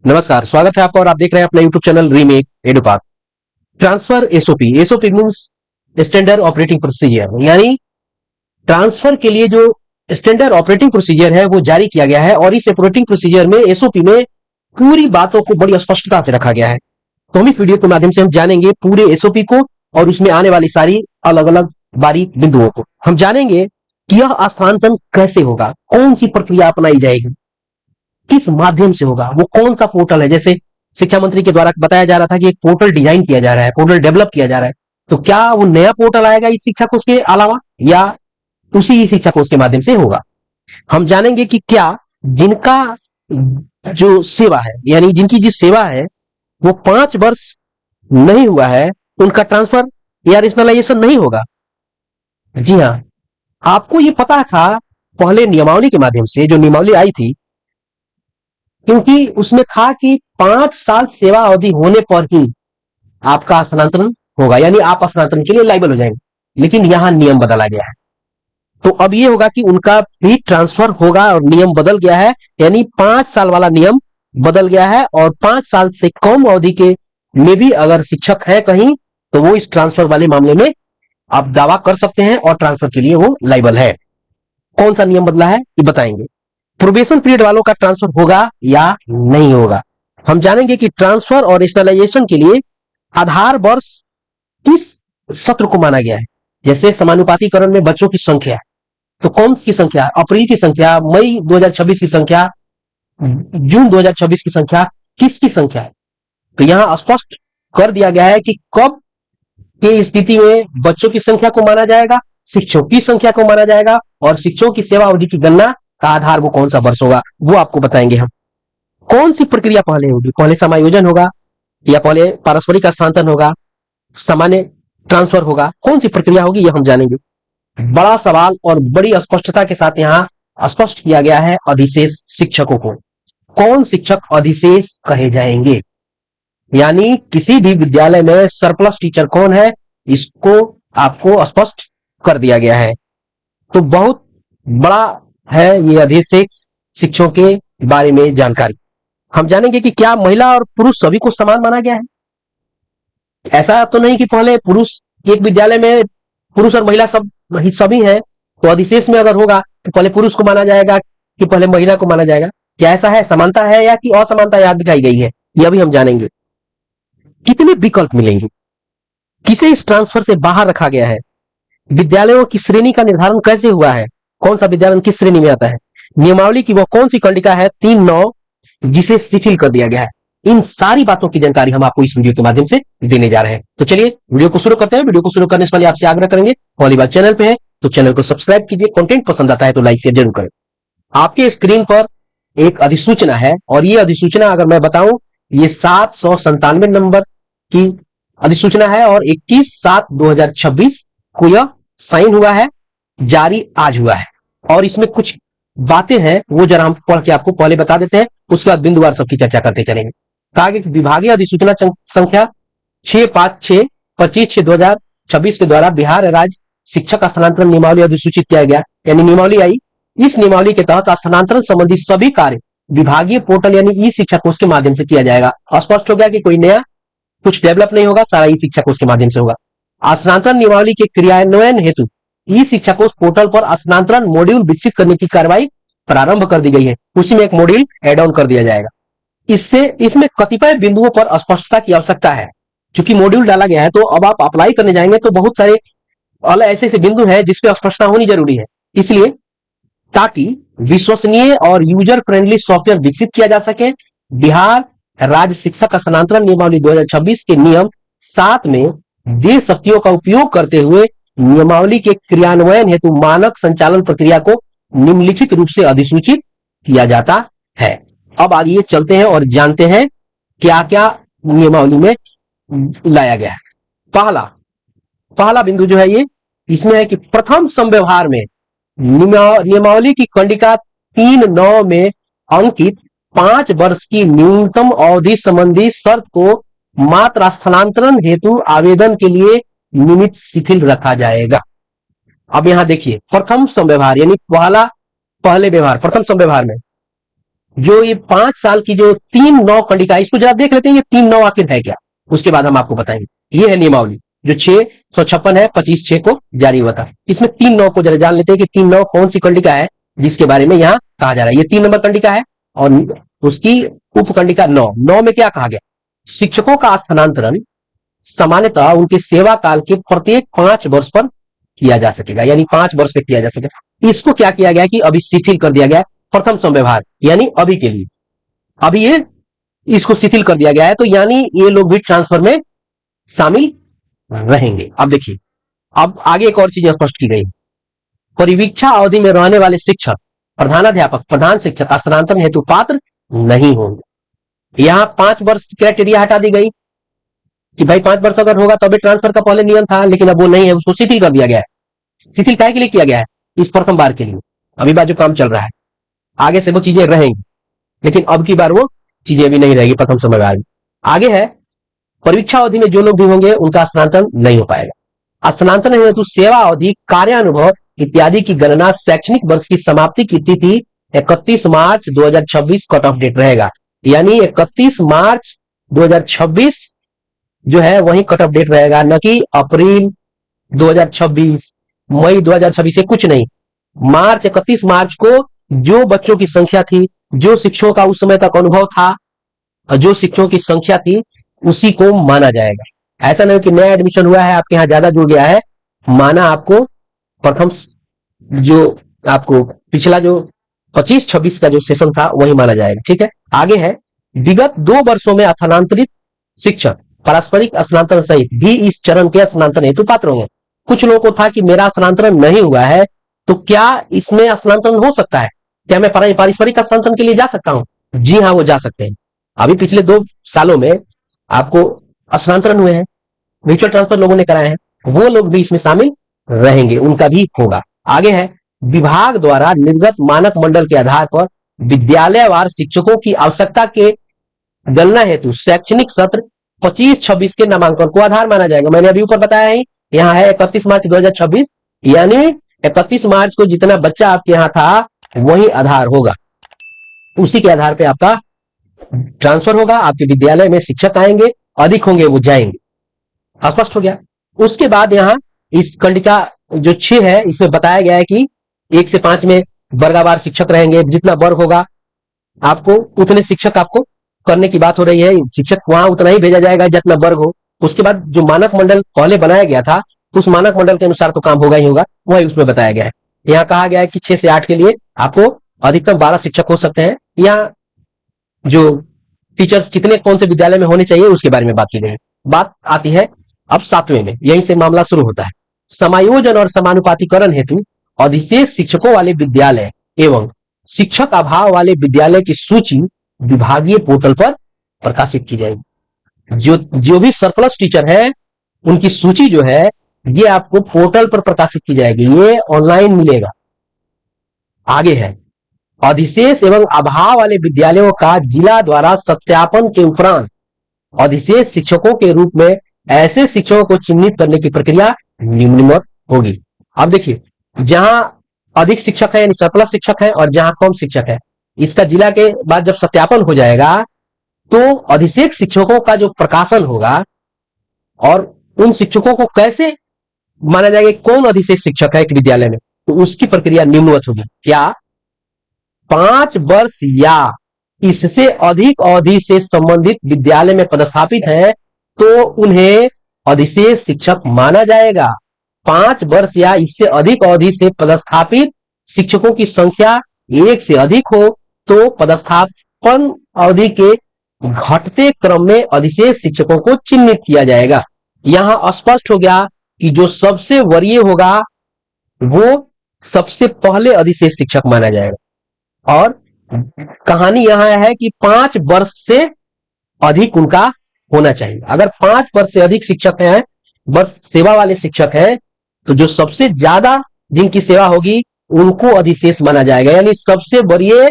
नमस्कार, स्वागत है आपका और आप देख रहे हैं अपना YouTube channel Remake Edupath. Transfer SOP, SOP means standard operating procedure, यानी ट्रांसफर के लिए जो स्टैंडर्ड ऑपरेटिंग प्रोसीजर है वो जारी किया गया है और इस ऑपरेटिंग प्रोसीजर में एसओपी में पूरी बातों को बड़ी स्पष्टता से रखा गया है। तो हम इस वीडियो के माध्यम से हम जानेंगे पूरे एसओपी को और उसमें आने वाली सारी अलग अलग बारीक बिंदुओं को। हम जानेंगे कि यह स्थानांतरण कैसे होगा, कौन सी प्रक्रिया अपनाई जाएगी, किस माध्यम से होगा, वो कौन सा पोर्टल है। जैसे शिक्षा मंत्री के द्वारा बताया जा रहा था कि एक पोर्टल डिजाइन किया जा रहा है, पोर्टल डेवलप किया जा रहा है, तो क्या वो नया पोर्टल आएगा इस शिक्षा कोष के अलावा या उसी ही शिक्षा कोष के माध्यम से होगा। हम जानेंगे कि क्या जिनका जो सेवा है, यानी जिनकी जिस सेवा है वो 5 वर्ष नहीं हुआ है, उनका ट्रांसफर या रेशनलाइजेशन नहीं होगा। जी हाँ, आपको ये पता था पहले नियमावली के माध्यम से, जो नियमावली आई थी, क्योंकि उसमें था कि 5 साल सेवा अवधि होने पर ही आपका स्थानांतरण होगा, यानी आप स्थानांतरण के लिए लाइबल हो जाएंगे। लेकिन यहां नियम बदला गया है, तो अब ये होगा कि उनका भी ट्रांसफर होगा और नियम बदल गया है, यानी 5 साल वाला नियम बदल गया है और 5 साल से कम अवधि के में भी अगर शिक्षक है कहीं, तो वो इस ट्रांसफर वाले मामले में आप दावा कर सकते हैं और ट्रांसफर के लिए वो लाइबल है। कौन सा नियम बदला है ये बताएंगे। प्रोबेशन पीरियड वालों का ट्रांसफर होगा या नहीं होगा। हम जानेंगे कि ट्रांसफर और रेशनलाइजेशन के लिए आधार वर्ष किस सत्र को माना गया है। जैसे समानुपातिकरण में बच्चों की संख्या, तो कौन सी संख्या, अप्रैल की संख्या, मई 2026 की संख्या, जून 2026 की संख्या, किसकी संख्या है। तो यहां स्पष्ट कर दिया गया है कि कब की स्थिति में बच्चों की संख्या को माना जाएगा, शिक्षकों की संख्या को माना जाएगा और शिक्षकों की सेवा अवधि की गणना का आधार वो कौन सा वर्ष होगा, वो आपको बताएंगे हम। कौन सी प्रक्रिया पहले होगी, पहले समायोजन होगा या पहले पारस्परिक हस्तांतरण होगा, सामान्य ट्रांसफर होगा, कौन सी प्रक्रिया होगी ये हम जानेंगे। बड़ा सवाल और बड़ी स्पष्टता के साथ यहाँ स्पष्ट किया गया है अधिशेष शिक्षकों को। कौन शिक्षक अधिशेष कहे जाएंगे, यानी किसी भी विद्यालय में सरप्लस टीचर कौन है, इसको आपको स्पष्ट कर दिया गया है। तो बहुत बड़ा है ये अधिशेष शिक्षकों के बारे में जानकारी। हम जानेंगे कि क्या महिला और पुरुष सभी को समान माना गया है। ऐसा तो नहीं कि पहले पुरुष, एक विद्यालय में पुरुष और महिला सब सभी हैं, तो अधिशेष में अगर होगा तो पहले पुरुष को माना जाएगा कि पहले महिला को माना जाएगा। क्या ऐसा है, समानता है या कि असमानता यहाँ दिखाई गई है, यह भी हम जानेंगे। कितने विकल्प मिलेंगे, किसे इस ट्रांसफर से बाहर रखा गया है, विद्यालयों की श्रेणी का निर्धारण कैसे हुआ है, कौन सा विद्यालय किस श्रेणी में आता है, नियमावली की वह कौन सी कंडिका है 3(9) जिसे शिथिल कर दिया गया है। इन सारी बातों की जानकारी हम आपको इस वीडियो के माध्यम से देने जा रहे हैं। तो चलिए वीडियो को शुरू करते हैं। वीडियो को शुरू करने से पहले आपसे आग्रह करेंगे, पहली बार चैनल पे है तो चैनल को सब्सक्राइब कीजिए, कंटेंट पसंद आता है तो लाइक शेयर जरूर करें। आपके स्क्रीन पर एक अधिसूचना है और ये अधिसूचना अगर मैं बताऊं, ये 797 नंबर की अधिसूचना है और 21/7/2026 को यह साइन हुआ है, जारी आज हुआ है। और इसमें कुछ बातें हैं वो जरा हम पढ़ के आपको पहले बता देते हैं, उसके बाद बिंदुवार सबकी चर्चा करते चलेंगे। कहा कि विभागीय अधिसूचना संख्या 656/25/2026 के द्वारा बिहार राज्य शिक्षक स्थानांतरण नियमावली अधिसूचित किया गया, यानी नियमावली आई। इस नियमावली के तहत स्थानांतरण संबंधी सभी कार्य विभागीय पोर्टल यानी ई शिक्षा कोष के माध्यम से किया जाएगा। स्पष्ट हो गया कि कोई नया कुछ डेवलप नहीं होगा, सारा ई शिक्षा कोष के माध्यम से होगा। स्थानांतरण नियमावली के क्रियान्वयन हेतु ई शिक्षा कोष पोर्टल पर स्थानांतरण मॉड्यूल विकसित करने की कार्रवाई प्रारंभ कर दी गई है। उसी में एक मॉड्यूल एड ऑन कर दिया जाएगा। इसमें कतिपय बिंदुओं पर स्पष्टता की आवश्यकता है। चूंकि मॉड्यूल डाला गया है तो अब आप अप्लाई करने जाएंगे तो बहुत सारे ऐसे ऐसे बिंदु हैं जिसपे स्पष्टता होनी जरूरी है, इसलिए ताकि विश्वसनीय और यूजर फ्रेंडली सॉफ्टवेयर विकसित किया जा सके। बिहार राज्य शिक्षक स्थानांतरण नियमावली 2026 के नियम 7 में देश शक्तियों का उपयोग करते हुए नियमावली के क्रियान्वयन हेतु मानक संचालन प्रक्रिया को निम्नलिखित रूप से अधिसूचित किया जाता है। अब आइए चलते हैं और जानते हैं क्या क्या नियमावली में लाया गया है। पहला बिंदु जो है ये इसमें है कि प्रथम संव्यवहार में नियमावली की कंडिका 3(9) में अंकित 5 वर्ष की न्यूनतम अवधि संबंधी शर्त को मात्र स्थानांतरण हेतु आवेदन के लिए निमित्त शिथिल रखा जाएगा। अब यहां देखिए, प्रथम संव्यवहार यानी पहले व्यवहार, प्रथम संव्यवहार में जो ये 5 साल की जो 3-9 कंडिका, इसको जरा देख लेते हैं, ये 3-9 आखिर है क्या, उसके बाद हम आपको बताएंगे। ये है नियमावली जो 656 है 25/6 को जारी हुआ था। इसमें 3-9 को जरा जान लेते हैं कि 3-9 कौन सी कंडिका है जिसके बारे में यहाँ कहा जा रहा है। ये 3 नंबर कंडिका है और उसकी उपकंडिका 9 में क्या कहा गया, शिक्षकों का स्थानांतरण सामान्यतः उनके सेवा काल के प्रत्येक 5 वर्ष पर किया जा सकेगा, यानी 5 वर्ष पे किया जा सकेगा। इसको क्या किया गया कि अभी शिथिल कर दिया गया, प्रथम संव्यवहार यानी अभी के लिए, अभी ये इसको शिथिल कर दिया गया है, तो यानी ये लोग भी ट्रांसफर में शामिल रहेंगे। अब देखिए, अब आगे एक और चीज स्पष्ट की गई, परिवीक्षा अवधि में रहने वाले शिक्षक, प्रधानाध्यापक, प्रधान शिक्षक स्थानांतरण हेतु पात्र नहीं होंगे। यहां 5 वर्ष की क्राइटेरिया हटा दी गई कि भाई 5 वर्ष अगर होगा तभी ट्रांसफर का पहले नियम था, लेकिन अब वो नहीं है, उसको शिथिल कर दिया गया है। शिथिल काय के लिए किया गया है, इस प्रथम बार के लिए, अभी बार जो काम चल रहा है, आगे से वो चीजें रहेंगी, लेकिन अब की बार वो चीजें भी नहीं रहेगी प्रथम समय में। आगे है, परीक्षा अवधि में जो लोग भी होंगे उनका स्थानांतरण नहीं हो पाएगा। स्थानांतरण हेतु सेवा अवधि, कार्यानुभव इत्यादि की गणना शैक्षणिक वर्ष की समाप्ति की तिथि 31 मार्च 2026 कट ऑफ डेट रहेगा, यानी 31 मार्च 2026 जो है वही कट ऑफ डेट रहेगा, न कि अप्रैल 2026, मई 2026 से कुछ नहीं। मार्च 31 मार्च को जो बच्चों की संख्या थी, जो शिक्षकों का उस समय तक अनुभव था, जो शिक्षकों की संख्या थी, उसी को माना जाएगा। ऐसा नहीं कि नया एडमिशन हुआ है आपके यहाँ ज्यादा जुड़ गया है, माना आपको प्रथम जो आपको पिछला जो 25-26 का जो सेशन था वही माना जाएगा। ठीक है, आगे है, विगत 2 वर्षों में स्थानांतरित शिक्षक पारस्परिक स्थानांतरण सहित भी इस चरण के स्थानांतरण हेतु पात्र होंगे। कुछ लोगों को था कि मेरा स्थानांतरण नहीं हुआ है, तो क्या इसमें स्थानांतरण हो सकता है, क्या मैं पारस्परिक स्थानांतरण के लिए जा सकता हूं? जी हाँ, वो जा सकते हैं। अभी पिछले 2 सालों में आपको स्थानांतरण हुए हैं, म्यूचुअल ट्रांसफर लोगों ने कराए हैं, वो लोग भी इसमें शामिल रहेंगे, उनका भी होगा। आगे है, विभाग द्वारा निर्गत मानक मंडल के आधार पर विद्यालयवार शिक्षकों की आवश्यकता के गणना हेतु शैक्षणिक सत्र 25-26 के नामांकन को आधार माना जाएगा। मैंने अभी ऊपर बताया है, यहाँ है 31 मार्च 2026, यानी 31 मार्च को जितना बच्चा आपके यहाँ था वही आधार होगा, उसी के आधार पे आपका ट्रांसफर होगा, आपके विद्यालय में शिक्षक आएंगे, अधिक होंगे वो जाएंगे। स्पष्ट हो गया। उसके बाद यहाँ इस कंडिका जो 6 है इसमें बताया गया है कि 1 से 5 में वर्गावार शिक्षक रहेंगे, जितना वर्ग होगा आपको उतने शिक्षक आपको करने की बात हो रही है, शिक्षक वहां उतना ही भेजा जाएगा जितना वर्ग हो। उसके बाद जो मानक मंडल पहले बनाया गया था उस मानक मंडल के अनुसार तो काम होगा ही होगा, वही उसमें बताया गया है। यहाँ कहा गया है कि 6 से 8 के लिए आपको अधिकतम 12 शिक्षक हो सकते हैं। यहाँ जो टीचर्स कितने कौन से विद्यालय में होने चाहिए उसके बारे में बात की गई। बात आती है अब 7वें में, यहीं से मामला शुरू होता है। समायोजन और समानुपातिकरण हेतु अधिशेष शिक्षकों वाले विद्यालय एवं शिक्षक अभाव वाले विद्यालय की सूची विभागीय पोर्टल पर प्रकाशित की जाएगी। जो भी सरप्लस टीचर है उनकी सूची जो है ये आपको पोर्टल पर प्रकाशित की जाएगी, ये ऑनलाइन मिलेगा। आगे है, अधिशेष एवं अभाव वाले विद्यालयों का जिला द्वारा सत्यापन के उपरांत अधिशेष शिक्षकों के रूप में ऐसे शिक्षकों को चिन्हित करने की प्रक्रिया निम्नवत होगी। अब देखिए, जहां अधिक शिक्षक है यानी सरप्लस शिक्षक है और जहां कम शिक्षक है, इसका जिला के बाद जब सत्यापन हो जाएगा तो अधिशेष शिक्षकों का जो प्रकाशन होगा और उन शिक्षकों को कैसे माना जाएगा कौन अधिशेष शिक्षक है एक विद्यालय में, तो उसकी प्रक्रिया निम्नवत होगी। क्या 5 वर्ष या इससे अधिक अवधि से संबंधित विद्यालय में पदस्थापित है तो उन्हें अधिशेष शिक्षक माना जाएगा। 5 वर्ष या इससे अधिक अवधि से पदस्थापित शिक्षकों की संख्या 1 से अधिक हो तो पदस्थापन अवधि के घटते क्रम में अधिशेष शिक्षकों को चिन्हित किया जाएगा। यहां स्पष्ट हो गया कि जो सबसे वरीय होगा वो सबसे पहले अधिशेष शिक्षक माना जाएगा। और कहानी यहां है कि 5 वर्ष से अधिक उनका होना चाहिए। अगर 5 वर्ष से अधिक शिक्षक हैं, वर्ष सेवा वाले शिक्षक हैं, तो जो सबसे ज्यादा जिनकी सेवा होगी उनको अधिशेष माना जाएगा, यानी सबसे वरीय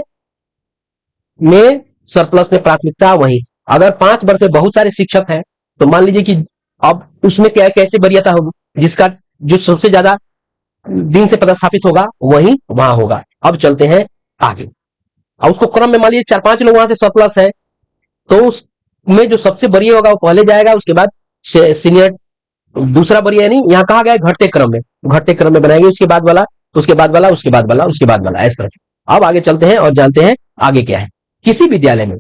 में सरप्लस में प्राथमिकता वही। अगर 5 वर्ष में बहुत सारे शिक्षक हैं तो मान लीजिए कि अब उसमें क्या कैसे वरीयता होगी, जिसका जो सबसे ज्यादा दिन से पदस्थापित होगा वही वहां होगा। अब चलते हैं आगे। और उसको क्रम में मान लीजिए 4-5 लोग वहां से सरप्लस है, तो उसमें जो सबसे बढ़िया होगा वो पहले जाएगा, उसके बाद सीनियर दूसरा बढ़िया, नहीं यहाँ कहा गया घटते क्रम में, घटते क्रम में बनाएंगे, उसके बाद वाला, उसके बाद वाला, उसके बाद वाला, उसके बाद वाला, इस तरह से। अब आगे चलते हैं और जानते हैं आगे क्या है। किसी विद्यालय में,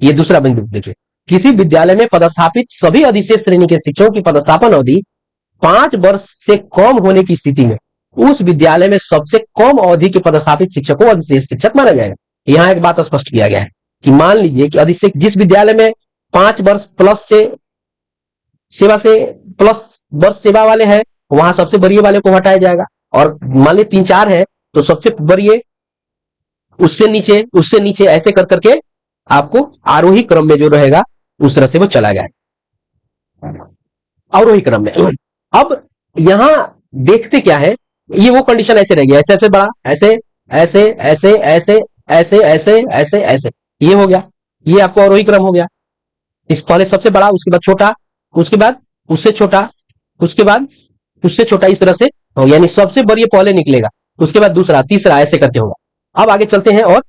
ये दूसरा बिंदु देखिए, किसी विद्यालय में पदस्थापित सभी अधिशेष श्रेणी के शिक्षकों की पदस्थापन अवधि 5 वर्ष से कम होने की स्थिति में उस विद्यालय में सबसे कम अवधि के पदस्थापित शिक्षक को अधिशेष शिक्षक माना जाएगा। यहाँ एक बात स्पष्ट किया गया है कि मान लीजिए कि अधिशेष जिस विद्यालय में 5 वर्ष प्लस से सेवा से प्लस वर्ष सेवा वाले हैं, वहां सबसे बड़े वाले को हटाया जाएगा, और मान लीजिए 3-4 है तो सबसे बड़े उससे नीचे ऐसे कर करके आपको आरोही क्रम में जो रहेगा उस तरह से वो चला गया, आरोही क्रम में। अब यहां देखते क्या है, ये वो कंडीशन ऐसे रहेगी, ऐसे ऐसे बड़ा, ऐसे ऐसे ऐसे ऐसे ऐसे ऐसे ऐसे ऐसे, ये हो गया, ये आपको आरोही क्रम हो गया। इस पहले सबसे बड़ा, उसके बाद छोटा, उसके बाद उससे छोटा, उसके बाद उससे छोटा, इस तरह से हो, यानी सबसे बड़ी पहले निकलेगा, उसके बाद दूसरा, तीसरा, ऐसे करके होगा। अब आगे चलते हैं और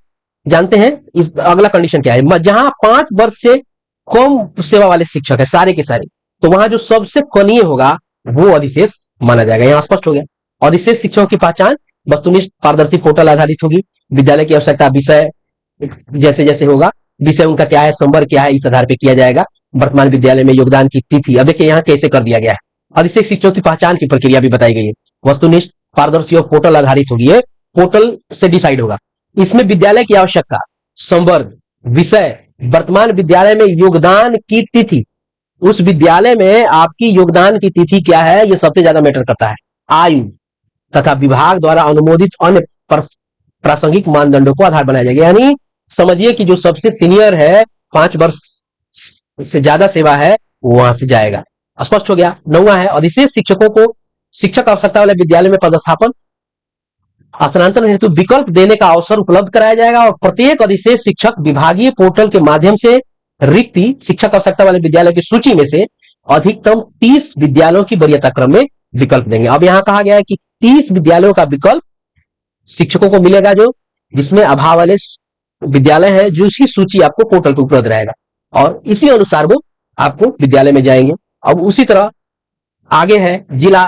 जानते हैं इस अगला कंडीशन क्या है। जहां 5 वर्ष से कम सेवा वाले शिक्षक है सारे के सारे, तो वहां जो सबसे कनीय होगा वो अधिशेष माना जाएगा। यहां स्पष्ट हो गया। अधिशेष शिक्षकों की पहचान वस्तुनिष्ठ पारदर्शी पोर्टल आधारित होगी। विद्यालय की आवश्यकता विषय जैसे जैसे होगा, विषय उनका क्या है, संवर्ग क्या है, इस आधार पर किया जाएगा। वर्तमान विद्यालय में योगदान की तिथि, अब देखिए यहाँ कैसे कर दिया गया है। अधिशेष शिक्षकों की पहचान की प्रक्रिया भी बताई गई है, वस्तुनिष्ठ पारदर्शी और पोर्टल आधारित होगी, ये पोर्टल से डिसाइड होगा। इसमें विद्यालय की आवश्यकता, संवर्ग, विषय, वर्तमान विद्यालय में योगदान की तिथि, उस विद्यालय में आपकी योगदान की तिथि क्या है, यह सबसे ज्यादा मैटर करता है। आयु तथा विभाग द्वारा अनुमोदित अन्य प्रासंगिक मानदंडों को आधार बनाया जाएगा। यानी समझिए कि जो सबसे सीनियर है, 5 वर्ष से ज्यादा सेवा है, वो वहां से जाएगा। स्पष्ट हो गया। 9वां है, अधिशेष शिक्षकों को शिक्षक आवश्यकता वाले विद्यालय में पदस्थापन स्थानांतरण हेतु विकल्प देने का अवसर उपलब्ध कराया जाएगा, और प्रत्येक अधिशेष शिक्षक विभागीय पोर्टल के माध्यम से रिक्ति शिक्षक आवश्यकता वाले विद्यालय की सूची में से अधिकतम 30 विद्यालयों की वरीयता क्रम में विकल्प देंगे। अब यहां कहा गया है कि 30 विद्यालयों का विकल्प शिक्षकों को मिलेगा, जो जिसमें अभाव वाले विद्यालय है, जो उसकी सूची आपको पोर्टल पर उपलब्ध रहेगा, और इसी अनुसार वो आपको विद्यालय में जाएंगे। अब उसी तरह आगे है जिला।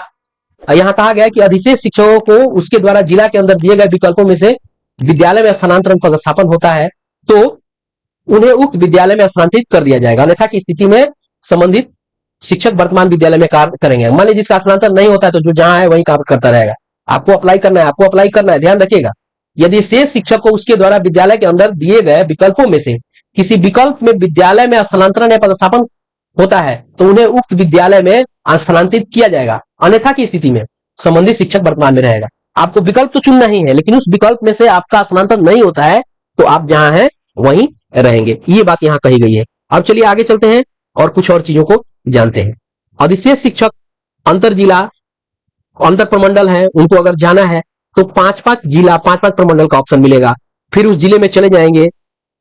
यहां कहा गया कि अधिशेष शिक्षकों को उसके द्वारा जिला के अंदर दिए गए विकल्पों में से विद्यालय में स्थानांतरण पदस्थापन होता है तो उन्हें उक्त विद्यालय में स्थानांतरित कर दिया जाएगा, अन्यथा की स्थिति में संबंधित शिक्षक वर्तमान विद्यालय में कार्य करेंगे। मान लीजिए जिसका स्थानांतरण नहीं होता है तो जो जहां है वहीं कार्य करता रहेगा। आपको अप्लाई करना है, आपको अप्लाई करना है, ध्यान रखिएगा। यदि शेष शिक्षक को उसके द्वारा विद्यालय के अंदर दिए गए विकल्पों में से किसी विकल्प में विद्यालय में स्थानांतरण या पदस्थापन होता है तो उन्हें उक्त विद्यालय में स्थानांतरित किया जाएगा, अन्यथा की स्थिति में संबंधित शिक्षक वर्तमान में रहेगा। आपको विकल्प तो चुनना ही है, लेकिन उस विकल्प में से आपका स्थानांतरण नहीं होता है तो आप जहां हैं वहीं रहेंगे। ये बात यहां कही गई है। अब चलिए आगे चलते हैं और कुछ और चीजों को जानते हैं। अधिशेष शिक्षक अंतर जिला, अंतर प्रमंडल है, उनको अगर जाना है तो 5-5 जिला, 5-5 प्रमंडल का ऑप्शन मिलेगा। फिर उस जिले में चले जाएंगे,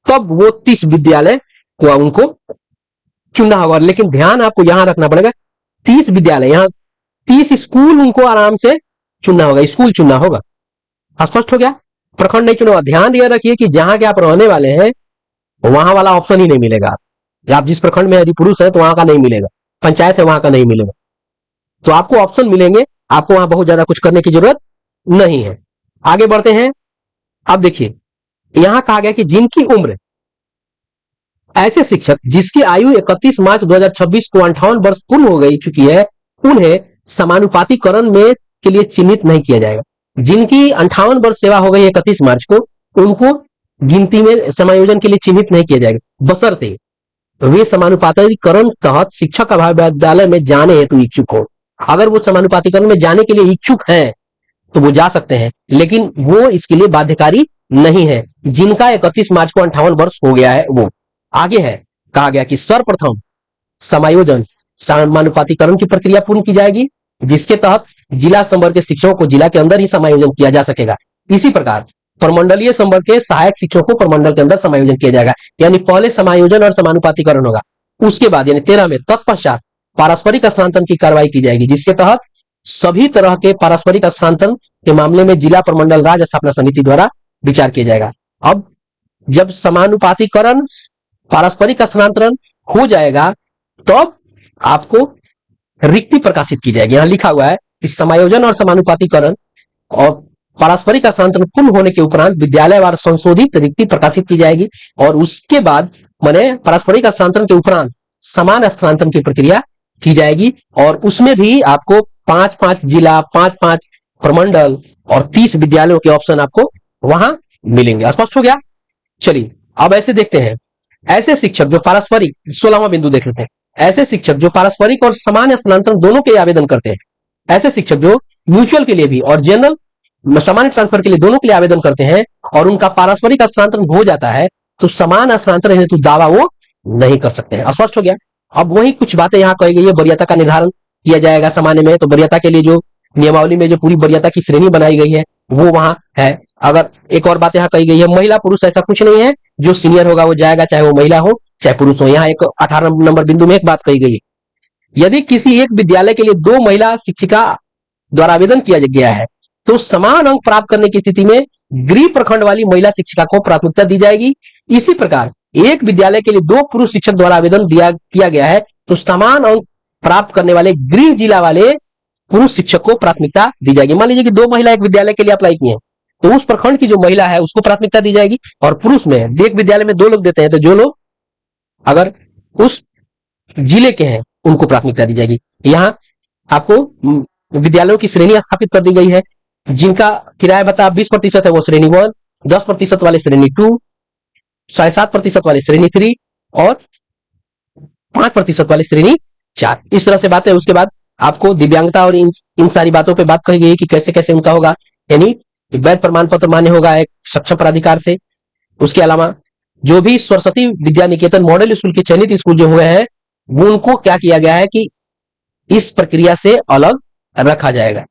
तब वो 30 विद्यालय को उनको चुनना होगा। लेकिन ध्यान आपको यहां रखना पड़ेगा, 30 विद्यालय, यहां 30 स्कूल उनको आराम से चुनना होगा, स्कूल चुनना होगा। स्पष्ट हो गया। प्रखंड नहीं चुना। ध्यान यह रखिए कि जहां के आप रहने वाले हैं वहां वाला ऑप्शन ही नहीं मिलेगा। आप जिस प्रखंड में यदि पुरुष है तो वहां का नहीं मिलेगा, पंचायत है वहां का नहीं मिलेगा, तो आपको ऑप्शन मिलेंगे। आपको वहां बहुत ज्यादा कुछ करने की जरूरत नहीं है। आगे बढ़ते हैं। अब देखिए यहां कहा गया कि जिनकी उम्र, ऐसे शिक्षक जिसकी आयु 31 मार्च 2026 को 58 वर्ष पूर्ण हो गई चुकी है, उन्हें समानुपातिकरण में के लिए चिन्हित नहीं किया जाएगा। जिनकी 58 वर्ष सेवा हो गई 31 मार्च को, उनको गिनती में समायोजन के लिए चिन्हित नहीं किया जाएगा, बशर्ते वे समानुपातिकरण तहत शिक्षक अभाव विद्यालय में जाने हेतु इच्छुक हो। अगर वो समानुपातिकरण में जाने के लिए इच्छुक हैं तो वो जा सकते हैं, लेकिन वो इसके लिए बाध्यकारी नहीं है जिनका 31 मार्च को 58 वर्ष हो गया है वो। आगे है कहा गया कि सर्वप्रथम समायोजन समानुपातिकरण की प्रक्रिया पूर्ण की जाएगी, जिसके तहत जिला संवर्ग के शिक्षकों को जिला के अंदर ही समायोजन किया जा सकेगा। इसी प्रकार प्रमंडलीय संवर्ग के सहायक शिक्षकों को प्रमंडल के अंदर समायोजन किया जाएगा। यानी पहले समायोजन और समानुपातिकरण होगा, उसके बाद यानी 13 में तत्पश्चात पारस्परिक स्थानांतरण की कार्रवाई की जाएगी, जिसके तहत सभी तरह के पारस्परिक स्थानांतरण के मामले में जिला प्रमंडल राज्य स्थापना समिति द्वारा विचार किया जाएगा। अब जब समानुपातिकरण पारस्परिक स्थानांतरण हो जाएगा तब आपको रिक्ति प्रकाशित की जाएगी। यहां लिखा हुआ है कि समायोजन और समानुपातिकरण और पारस्परिक स्थानांतरण पूर्ण होने के उपरांत विद्यालयवार संशोधित रिक्ति प्रकाशित की जाएगी और उसके बाद माने पारस्परिक स्थानांतरण के उपरांत समान स्थानांतरण की प्रक्रिया की जाएगी और उसमें भी आपको 5-5 जिला, 5-5 प्रमंडल और 30 विद्यालयों के ऑप्शन आपको वहां मिलेंगे। स्पष्ट हो गया? चलिए अब ऐसे देखते हैं, ऐसे शिक्षक जो पारस्परिक 16वां बिंदु देख लेते हैं। ऐसे शिक्षक जो पारस्परिक और समान स्थानांतरण दोनों के आवेदन करते हैं, ऐसे शिक्षक जो म्यूचुअल के लिए भी और जनरल सामान्य ट्रांसफर के लिए दोनों के लिए आवेदन करते हैं और उनका पारस्परिक स्थानांतरण हो जाता है तो समान स्थानांतरण हेतु दावा वो नहीं कर सकते हैं। स्पष्ट हो गया? अब वही कुछ बातें यहां कही गई है। वरीयता का निर्धारण किया जाएगा सामान्य में, तो वरीयता के लिए जो नियमावली में जो पूरी वरीयता की श्रेणी बनाई गई है वो वहां है। अगर एक और बात यहां कही गई है, महिला पुरुष ऐसा कुछ नहीं है, जो सीनियर होगा वो जाएगा, चाहे वो महिला हो चाहे पुरुष हो। यहाँ एक 18 नंबर बिंदु में एक बात कही गई है, यदि किसी एक विद्यालय के लिए 2 महिला शिक्षिका द्वारा आवेदन किया गया है तो समान अंक प्राप्त करने की स्थिति में गृह प्रखंड वाली महिला शिक्षिका को प्राथमिकता दी जाएगी। इसी प्रकार एक विद्यालय के लिए 2 पुरुष शिक्षक द्वारा आवेदन किया गया है तो समान अंक प्राप्त करने वाले गृह जिला वाले पुरुष शिक्षक को प्राथमिकता दी जाएगी। मान लीजिए कि 2 महिला एक विद्यालय के लिए अप्लाई की हैं तो उस प्रखंड की जो महिला है उसको प्राथमिकता दी जाएगी और पुरुष में एक विद्यालय में 2 लोग देते हैं तो जो लोग अगर उस जिले के हैं उनको प्राथमिकता दी जाएगी। यहां आपको विद्यालयों की श्रेणी स्थापित कर दी गई है। जिनका किराया भत्ता 20% है वो श्रेणी 1, 10% वाले श्रेणी 2, 7.5% वाले श्रेणी 3 और 5% वाले श्रेणी 4। इस तरह से बातें। उसके बाद आपको दिव्यांगता और इन सारी बातों पे बात कही गई कि कैसे कैसे उनका होगा, यानी वैध प्रमाण पत्र मान्य होगा एक सक्षम प्राधिकार से। उसके अलावा जो भी सरस्वती विद्या निकेतन मॉडल स्कूल के चयनित स्कूल जो हुए हैं वो उनको क्या किया गया है कि इस प्रक्रिया से अलग रखा जाएगा।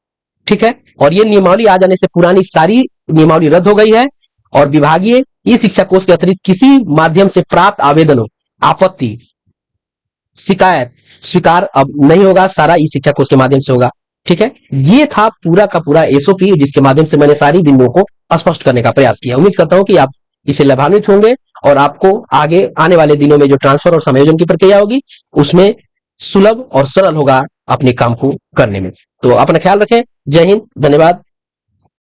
ठीक है, और ये नियमावली आ जाने से पुरानी सारी नियमावली रद्द हो गई है और विभागीय ई शिक्षा कोष के अतिरिक्त किसी माध्यम से प्राप्त आवेदनों, आपत्ति, शिकायत स्वीकार अब नहीं होगा, सारा ई शिक्षा कोष के माध्यम से होगा। ठीक है, ये था पूरा का पूरा एसओपी जिसके माध्यम से मैंने सारी बिंदुओं को स्पष्ट करने का प्रयास किया। उम्मीद करता हूं कि आप इसे लाभान्वित होंगे और आपको आगे आने वाले दिनों में जो ट्रांसफर और समायोजन की प्रक्रिया होगी उसमें सुलभ और सरल होगा अपने काम को करने में। तो अपना ख्याल रखें। जय हिंद, धन्यवाद।